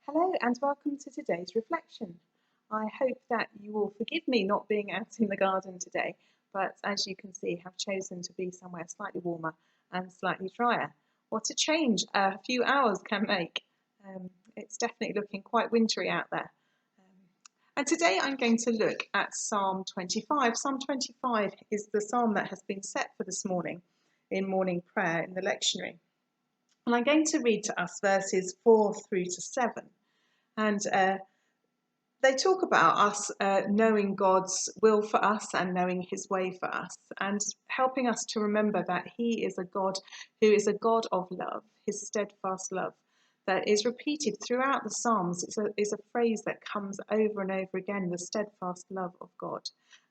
Hello and welcome to today's reflection. I hope that you will forgive me not being out in the garden today, but as you can see, have chosen to be somewhere slightly warmer and slightly drier. What a change a few hours can make. It's definitely looking quite wintry out there. And today I'm going to look at Psalm 25. Psalm 25 is the psalm that has been set for this morning in morning prayer in the lectionary. And I'm going to read to us verses 4 through to 7. And they talk about us knowing God's will for us and knowing his way for us and helping us to remember that he is a God who is a God of love, his steadfast love that is repeated throughout the Psalms. It's a phrase that comes over and over again, the steadfast love of God.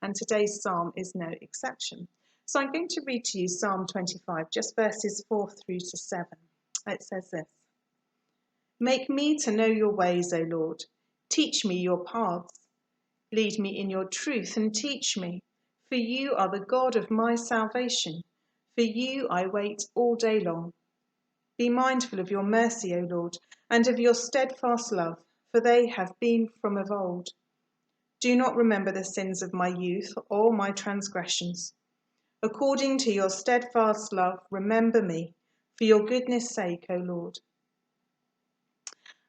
And today's psalm is no exception. So I'm going to read to you Psalm 25, just verses 4 through to 7. It says this. Make me to know your ways, O Lord. Teach me your paths. Lead me in your truth and teach me, for you are the God of my salvation. For you I wait all day long. Be mindful of your mercy, O Lord, and of your steadfast love, for they have been from of old. Do not remember the sins of my youth or my transgressions. According to your steadfast love, remember me, for your goodness' sake, O Lord.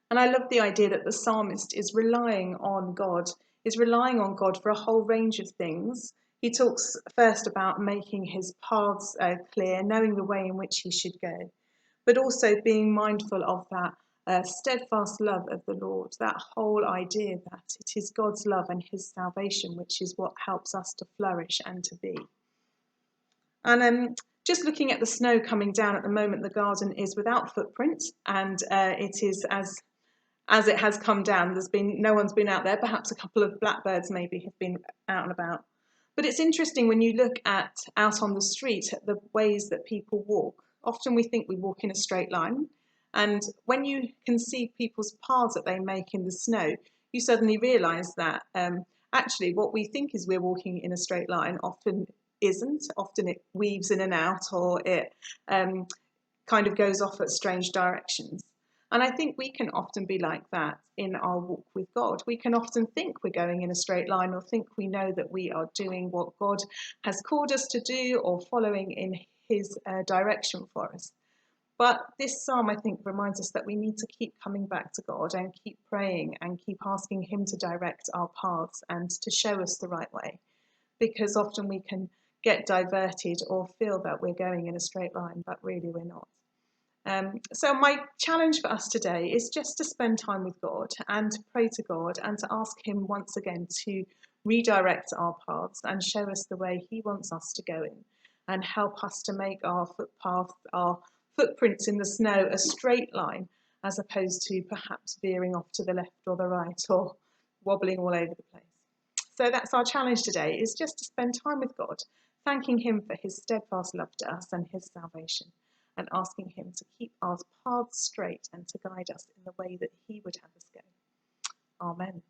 And I love the idea that the psalmist is relying on God for a whole range of things. He talks first about making his paths clear, knowing the way in which he should go, but also being mindful of that steadfast love of the Lord, that whole idea that it is God's love and his salvation which is what helps us to flourish and to be. And just looking at the snow coming down at the moment, the garden is without footprint, and it is as it has come down, no one's been out there. Perhaps a couple of blackbirds maybe have been out and about. But it's interesting when you look out on the street at the ways that people walk. Often we think we walk in a straight line. And when you can see people's paths that they make in the snow, you suddenly realise that actually what we think is we're walking in a straight line often isn't. Often it weaves in and out, or it kind of goes off at strange directions. And I think we can often be like that in our walk with God. We can often think we're going in a straight line, or think we know that we are doing what God has called us to do, or following in his direction for us. But this psalm, I think, reminds us that we need to keep coming back to God and keep praying and keep asking him to direct our paths and to show us the right way. Because often we can get diverted or feel that we're going in a straight line, but really we're not. So my challenge for us today is just to spend time with God and to pray to God and to ask him once again to redirect our paths and show us the way he wants us to go in, and help us to make our footpath, our footprints in the snow, a straight line, as opposed to perhaps veering off to the left or the right or wobbling all over the place. So that's our challenge today, is just to spend time with God, thanking him for his steadfast love to us and his salvation, and asking him to keep our paths straight and to guide us in the way that he would have us go. Amen.